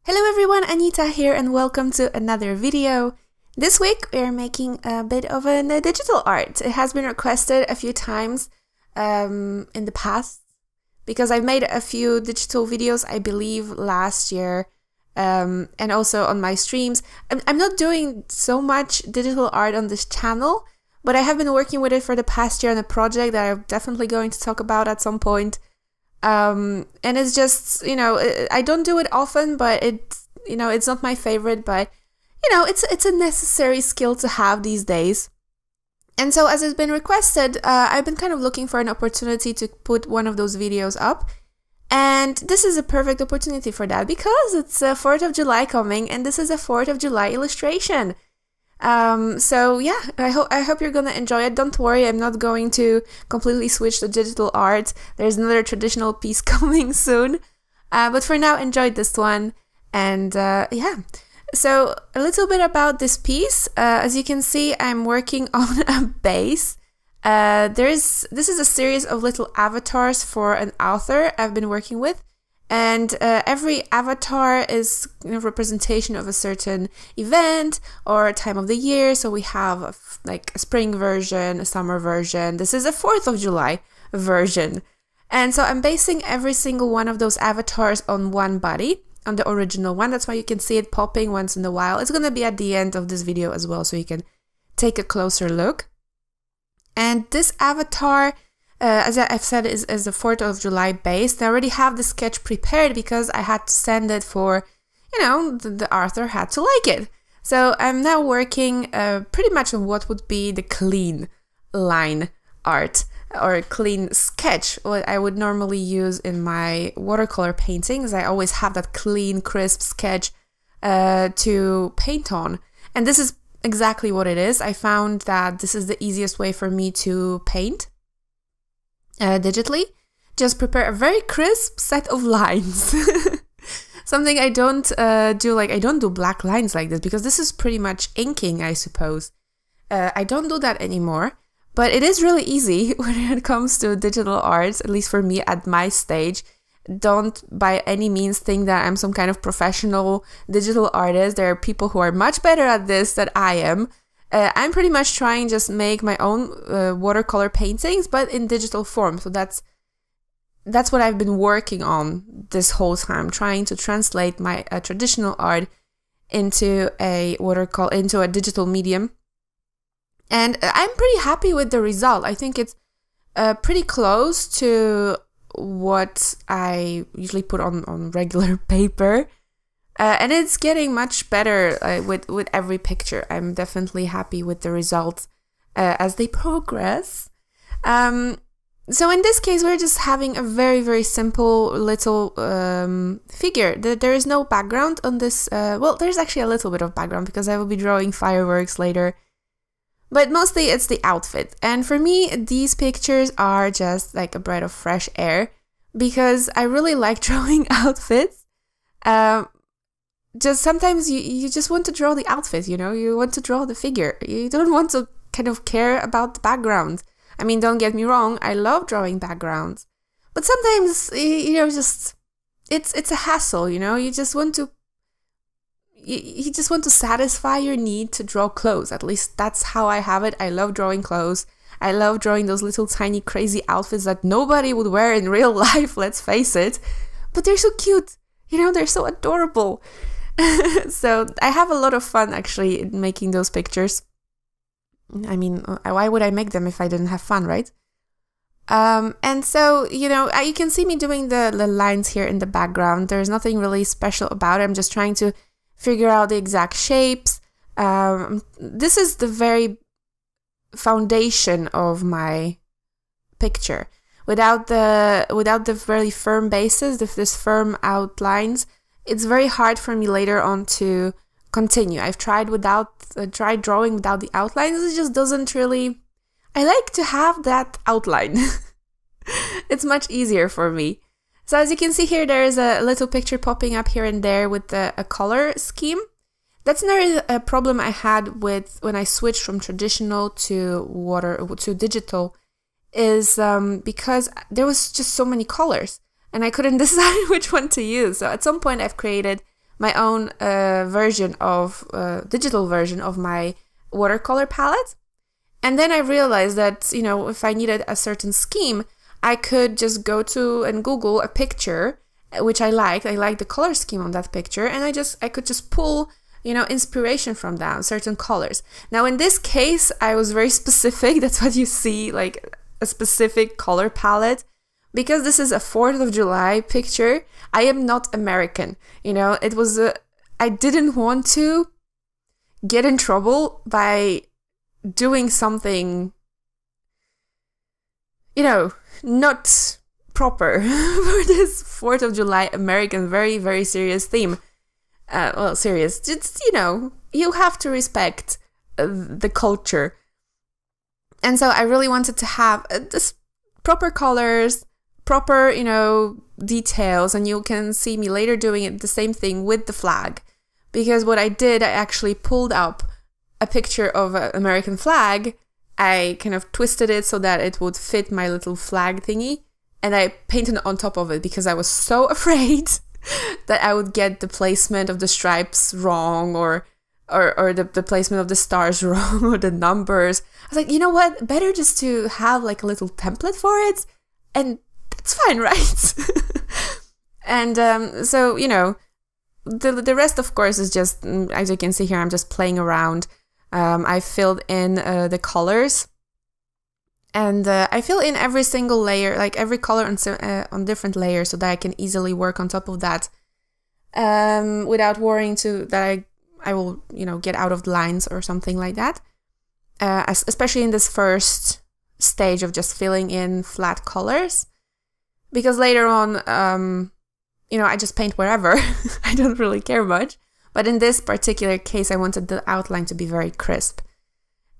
Hello everyone, Anita here and welcome to another video. This week we are making a bit of a digital art. It has been requested a few times in the past because I've made a few digital videos, I believe, last year and also on my streams. I'm not doing so much digital art on this channel, but I have been working with it for the past year on a project that I'm definitely going to talk about at some point. And it's just, I don't do it often, but it's not my favorite, but, it's a necessary skill to have these days. And so as it's been requested, I've been kind of looking for an opportunity to put one of those videos up. And this is a perfect opportunity for that because it's 4th of July coming and this is a 4th of July illustration. So yeah, I hope you're gonna enjoy it. Don't worry, I'm not going to completely switch to digital art. There's another traditional piece coming soon. But for now, enjoy this one. And yeah, so a little bit about this piece. As you can see, I'm working on a base. This is a series of little avatars for an author I've been working with. And every avatar is a representation of a certain event or time of the year. So we have like a spring version, a summer version. This is a 4th of July version. And so I'm basing every single one of those avatars on one body, on the original one. That's why you can see it popping once in a while. It's going to be at the end of this video as well, so you can take a closer look. And this avatar, as I've said, is the 4th of July base. I already have the sketch prepared because I had to send it for, the author had to like it. So I'm now working pretty much on what would be the clean line art or clean sketch, what I would normally use in my watercolor paintings. I always have that clean, crisp sketch to paint on. And this is exactly what it is. I found that this is the easiest way for me to paint. Digitally, just prepare a very crisp set of lines. Something I don't do, I don't do black lines like this because this is pretty much inking, I suppose. I don't do that anymore, but it is really easy when it comes to digital art, at least for me at my stage. Don't by any means think that I'm some kind of professional digital artist. There are people who are much better at this than I am. I'm pretty much trying just make my own watercolor paintings, but in digital form. So that's what I've been working on this whole time, trying to translate my traditional art into a digital medium. And I'm pretty happy with the result. I think it's pretty close to what I usually put on regular paper. And it's getting much better with every picture. I'm definitely happy with the results as they progress. So in this case, we're just having a very, very simple little figure. There is no background on this. Well, there's actually a little bit of background because I will be drawing fireworks later. But mostly it's the outfit. And for me, these pictures are just like a breath of fresh air because I really like drawing outfits. Just sometimes you just want to draw the outfit, you want to draw the figure. You don't want to kind of care about the background. I mean, don't get me wrong, I love drawing backgrounds. But sometimes, just it's a hassle, you just want to satisfy your need to draw clothes. At least that's how I have it. I love drawing clothes. I love drawing those little tiny crazy outfits that nobody would wear in real life, let's face it. But they're so cute. They're so adorable. So I have a lot of fun actually in making those pictures. I mean, why would I make them if I didn't have fun, right? And so, you can see me doing the lines here in the background. There's nothing really special about it. I'm just trying to figure out the exact shapes. This is the very foundation of my picture. Without the very firm bases, this firm outlines, it's very hard for me later on to continue. I've tried drawing without the outlines. It just doesn't really. I like to have that outline. It's much easier for me. So as you can see here, there is a little picture popping up here and there with a color scheme. That's another problem I had with when I switched from traditional to digital. Is because there was just so many colors and I couldn't decide which one to use. So at some point I've created my own version of digital version of my watercolor palette. And then I realized that, you know, if I needed a certain scheme, I could just go to and Google a picture which I liked. I liked the color scheme on that picture, and I could just pull, you know, inspiration from that, certain colors. Now in this case, I was very specific. That's what you see, like a specific color palette. Because this is a 4th of July picture, I am not American. You know, it was I didn't want to get in trouble by doing something, you know, not proper for this 4th of July American very, very serious theme. Well, serious. It's, you know, you have to respect the culture. And so I really wanted to have this proper colors, proper, you know, details, and you can see me later doing it the same thing with the flag. Because what I did, I actually pulled up a picture of an American flag. I kind of twisted it so that it would fit my little flag thingy, and I painted on top of it because I was so afraid that I would get the placement of the stripes wrong, or the placement of the stars wrong, or the numbers. I was like, you know what, better just to have like a little template for it, and that's fine, right? And so, you know, the rest, of course, is just, as you can see here, I'm just playing around. I filled in the colors, and I fill in every single layer, like every color on different layers, so that I can easily work on top of that without worrying that I will, you know, get out of the lines or something like that. Especially in this first stage of just filling in flat colors, because later on, you know, I just paint wherever. I don't really care much. But in this particular case, I wanted the outline to be very crisp.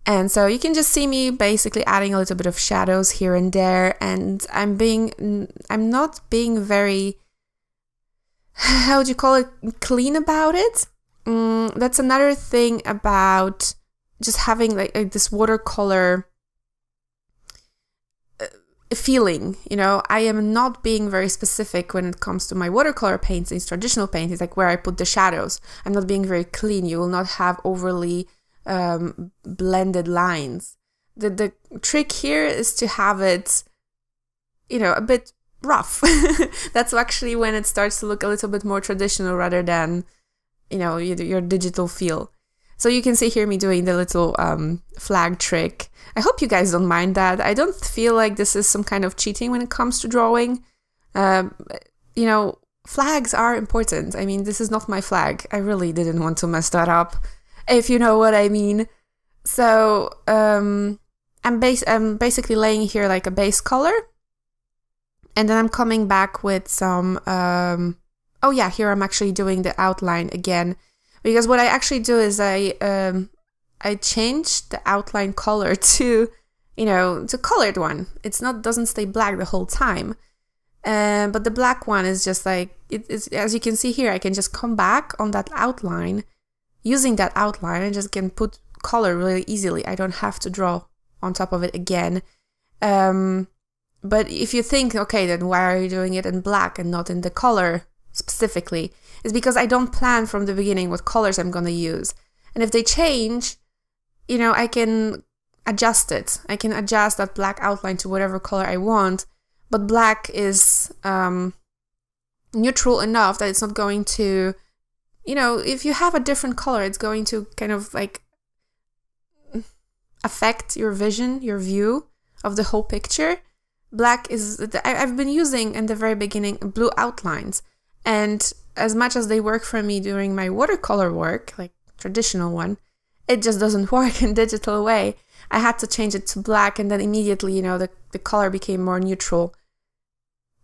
And so you can just see me basically adding a little bit of shadows here and there. And I'm not being very, how would you call it, clean about it. That's another thing about just having like this watercolor feeling, you know. I am not being very specific when it comes to my watercolor paintings, traditional paintings, like where I put the shadows. I'm not being very clean. You will not have overly blended lines. The trick here is to have it, you know, a bit rough. That's actually when it starts to look a little bit more traditional rather than, you know, your digital feel. So you can see here me doing the little flag trick. I hope you guys don't mind that. I don't feel like this is some kind of cheating when it comes to drawing. You know, flags are important. I mean, this is not my flag. I really didn't want to mess that up, if you know what I mean. So I'm basically laying here like a base color, and then I'm coming back with some, oh yeah, here I'm actually doing the outline again. Because what I actually do is I change the outline color to, you know, to colored one. Doesn't stay black the whole time. But the black one is just like, as you can see here, I can just come back on that outline, using that outline, and just can put color really easily. I don't have to draw on top of it again. But if you think, okay, then why are you doing it in black and not in the color specifically? It's because I don't plan from the beginning what colors I'm going to use. And if they change, you know, I can adjust it. I can adjust that black outline to whatever color I want. But black is neutral enough that it's not going to, you know, if you have a different color, it's going to kind of like affect your vision, your view of the whole picture. Black is, I've been using in the very beginning blue outlines. And as much as they work for me during my watercolor work, like traditional one, it just doesn't work in digital way. I had to change it to black, and then immediately, you know, the color became more neutral.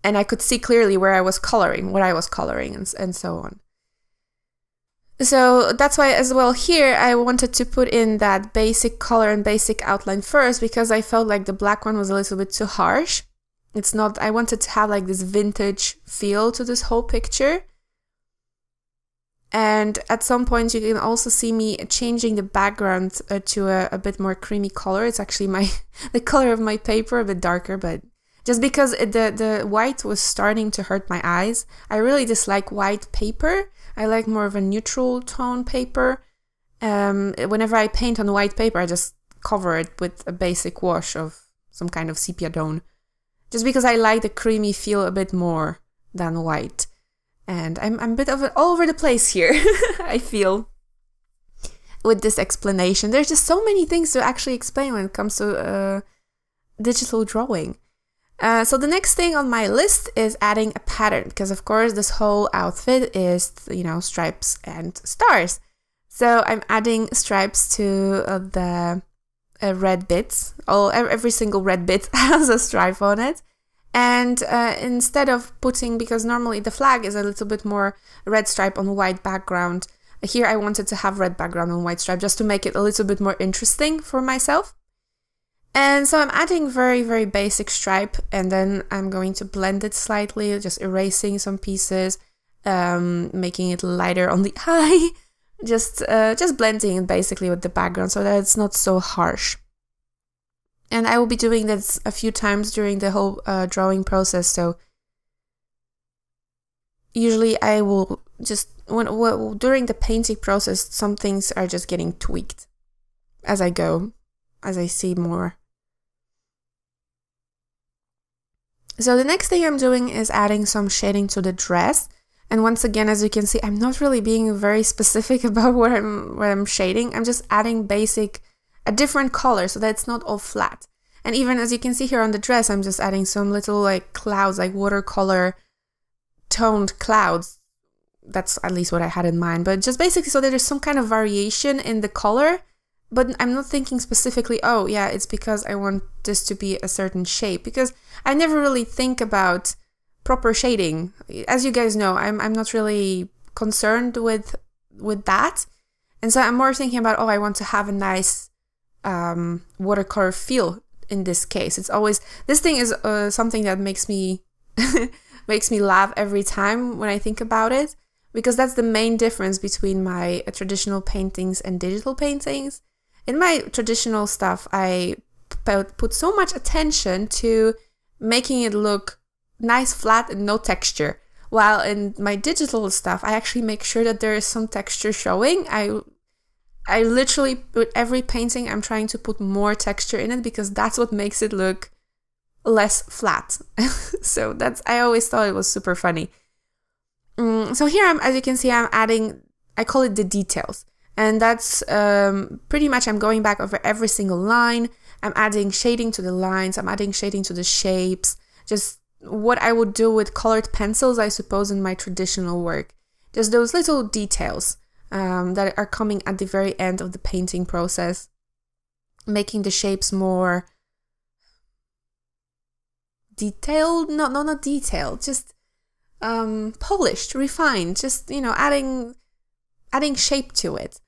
And I could see clearly where I was coloring, what I was coloring, and so on. So that's why as well here, I wanted to put in that basic color and basic outline first, because I felt like the black one was a little bit too harsh. It's not, I wanted to have like this vintage feel to this whole picture. And at some point you can also see me changing the background to a bit more creamy color. It's actually the color of my paper, a bit darker, but Just because the white was starting to hurt my eyes. I really dislike white paper. I like more of a neutral tone paper. Whenever I paint on white paper, I just cover it with a basic wash of some kind of sepia tone. Just because I like the creamy feel a bit more than white. And I'm a bit of all over the place here, I feel, with this explanation. There's just so many things to actually explain when it comes to digital drawing. So the next thing on my list is adding a pattern, because of course this whole outfit is, you know, stripes and stars. So I'm adding stripes to the red bits. Every single red bit has a stripe on it. And instead of putting, because normally the flag is a little bit more red stripe on white background, here I wanted to have red background on white stripe just to make it a little bit more interesting for myself. And so I'm adding very, very basic stripe, and then I'm going to blend it slightly, just erasing some pieces, making it lighter on the eye. Just blending it basically with the background so that it's not so harsh. And I will be doing this a few times during the whole drawing process. So usually I will just, during the painting process, some things are just getting tweaked as I go, as I see more. So the next thing I'm doing is adding some shading to the dress. And once again, as you can see, I'm not really being very specific about where I'm shading. I'm just adding a different color so that it's not all flat. And even as you can see here on the dress, I'm just adding some little like clouds, like watercolor toned clouds. That's at least what I had in mind. But just basically so that there's some kind of variation in the color. But I'm not thinking specifically, oh yeah, it's because I want this to be a certain shape. Because I never really think about proper shading. As you guys know, I'm not really concerned with that. And so I'm more thinking about, oh, I want to have a nice watercolor feel in this case. It's always, this thing is something that makes me makes me laugh every time when I think about it, because that's the main difference between my traditional paintings and digital paintings. In my traditional stuff, I put so much attention to making it look nice, flat, and no texture. While in my digital stuff, I actually make sure that there is some texture showing. I literally, with every painting, I'm trying to put more texture in it because that's what makes it look less flat. So I always thought it was super funny. So here, as you can see, I'm adding, I call it the details. And that's pretty much, I'm going back over every single line. I'm adding shading to the lines. I'm adding shading to the shapes. Just what I would do with colored pencils, I suppose, in my traditional work. Just those little details that are coming at the very end of the painting process, making the shapes more detailed. No, not detailed, just polished, refined, just, you know, adding shape to it.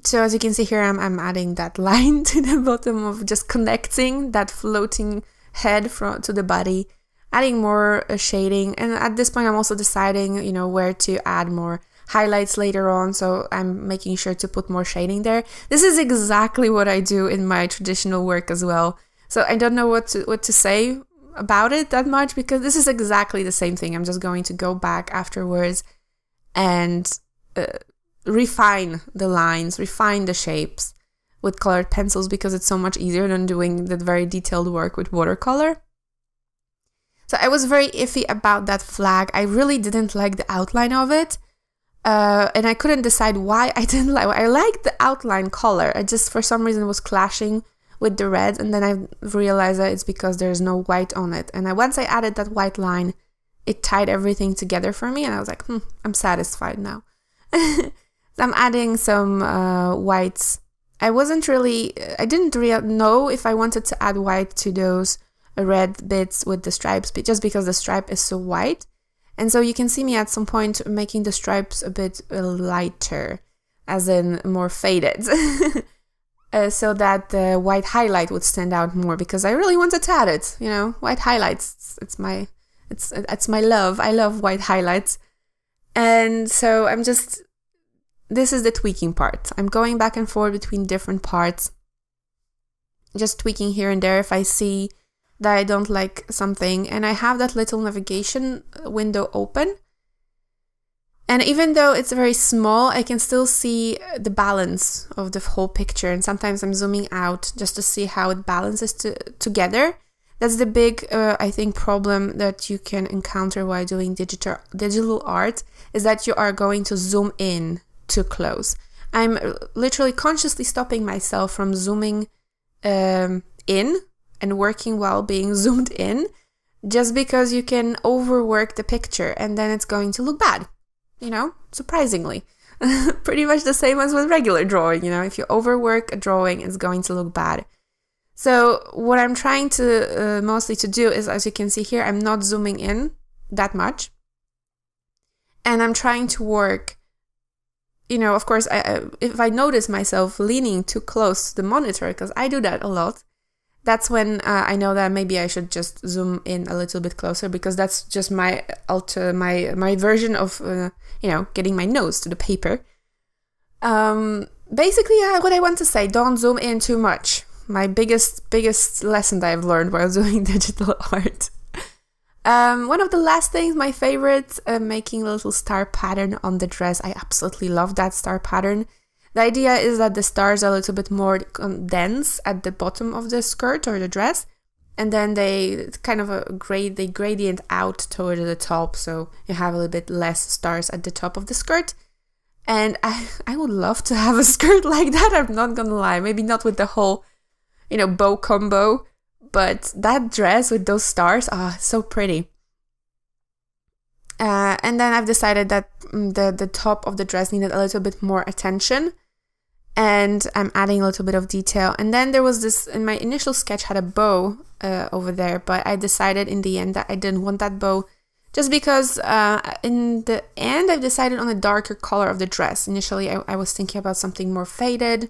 So as you can see here, I'm adding that line to the bottom of just connecting that floating head to the body, adding more shading. And at this point, I'm also deciding, you know, where to add more highlights later on. So I'm making sure to put more shading there. This is exactly what I do in my traditional work as well. So I don't know what to say about it that much, because this is exactly the same thing. I'm just going to go back afterwards and refine the lines, refine the shapes with colored pencils, because it's so much easier than doing that very detailed work with watercolor. So I was very iffy about that flag. I really didn't like the outline of it. And I couldn't decide why I didn't like it. I liked the outline color. I just, for some reason, was clashing with the red. And then I realized that it's because there's no white on it. And once I added that white line, it tied everything together for me. And I was like, I'm satisfied now. So I'm adding some whites. I didn't really know if I wanted to add white to those red bits with the stripes, but just because the stripe is so white. And so you can see me at some point making the stripes a bit lighter, as in more faded, so that the white highlight would stand out more, because I really wanted to add it, you know, white highlights. It's my love. I love white highlights. And so this is the tweaking part. I'm going back and forth between different parts. just tweaking here and there if I see that I don't like something. And I have that little navigation window open. And even though it's very small, I can still see the balance of the whole picture. And sometimes I'm zooming out just to see how it balances together. That's the big, I think, problem that you can encounter while doing digital art, is that you are going to zoom in too close. I'm literally consciously stopping myself from zooming in and working while being zoomed in, just because you can overwork the picture and then it's going to look bad, you know, surprisingly. Pretty much the same as with regular drawing, you know, if you overwork a drawing, it's going to look bad. So what I'm trying to mostly to do is, as you can see here, I'm not zooming in that much. And I'm trying to work, you know, of course, if I notice myself leaning too close to the monitor, because I do that a lot, that's when I know that maybe I should just zoom in a little bit closer, because that's just my version of, you know, getting my nose to the paper. Basically, what I want to say, don't zoom in too much. My biggest lesson that I've learned while doing digital art. One of the last things, my favorite, making a little star pattern on the dress. I absolutely love that star pattern. The idea is that the stars are a little bit more dense at the bottom of the skirt or the dress, and then they kind of gradient out toward the top, so you have a little bit less stars at the top of the skirt. And I would love to have a skirt like that, I'm not gonna lie. Maybe not with the whole, you know, bow combo, but that dress with those stars, so pretty. And then I've decided that the top of the dress needed a little bit more attention, and I'm adding a little bit of detail. And then there was this, in my initial sketch had a bow over there, but I decided in the end that I didn't want that bow, just because in the end I've decided on a darker color of the dress. Initially I was thinking about something more faded,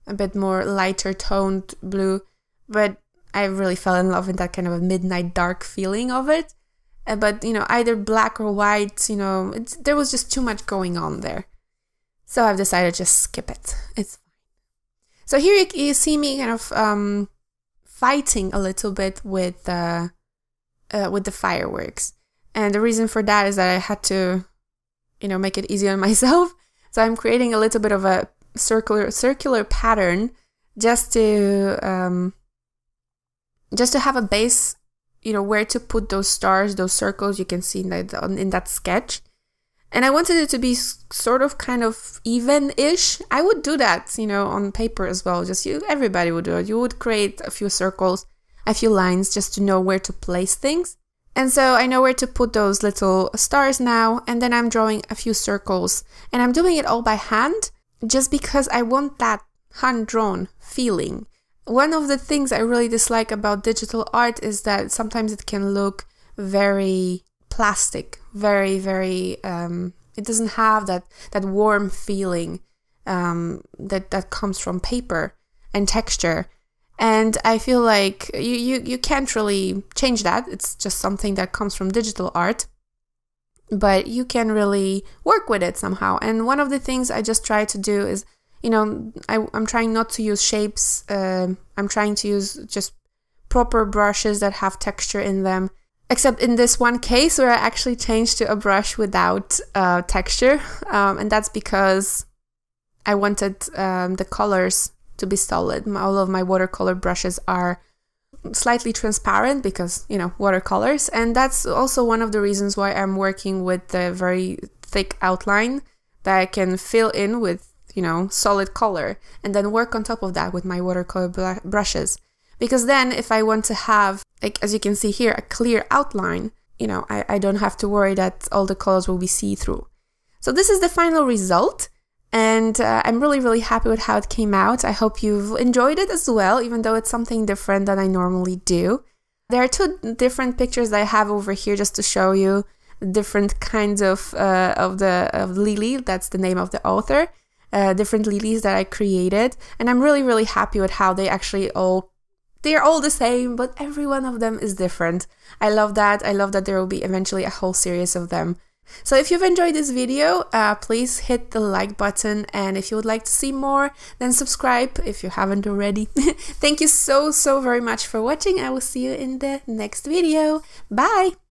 a bit more lighter toned blue, but I really fell in love with that kind of a midnight dark feeling of it. But, you know, either black or white, you know, there was just too much going on there. So I've decided to just skip it. It's fine. So here you see me kind of fighting a little bit with the fireworks. And the reason for that is that I had to, you know, make it easy on myself. So I'm creating a little bit of a circular pattern just to have a base, you know, where to put those stars, those circles you can see in that sketch. And I wanted it to be sort of kind of even-ish. I would do that, you know, on paper as well. Everybody would do it. You would create a few circles, a few lines, just to know where to place things. And so I know where to put those little stars now. And then I'm drawing a few circles. And I'm doing it all by hand, just because I want that hand-drawn feeling. One of the things I really dislike about digital art is that sometimes it can look very plastic, very, it doesn't have that warm feeling that comes from paper and texture. And I feel like you can't really change that. It's just something that comes from digital art, but you can really work with it somehow. And one of the things I just try to do is, you know, I'm trying not to use shapes. I'm trying to use just proper brushes that have texture in them. Except in this one case where I actually changed to a brush without texture. And that's because I wanted the colors to be solid. All of my watercolor brushes are slightly transparent because, you know, watercolors. And that's also one of the reasons why I'm working with the very thick outline that I can fill in with, you know, solid color, and then work on top of that with my watercolor brushes. Because then if I want to have, like, as you can see here, a clear outline, you know, I don't have to worry that all the colors will be see-through. So this is the final result, and I'm really, really happy with how it came out. I hope you've enjoyed it as well, even though it's something different than I normally do. There are two different pictures that I have over here just to show you different kinds of lily. That's the name of the author. Different lilies that I created, and I'm really, really happy with how they actually they're all the same, but every one of them is different. I love that. I love that there will be eventually a whole series of them. So if you've enjoyed this video, please hit the like button, and if you would like to see more, then subscribe if you haven't already. Thank you so very much for watching. I will see you in the next video. Bye!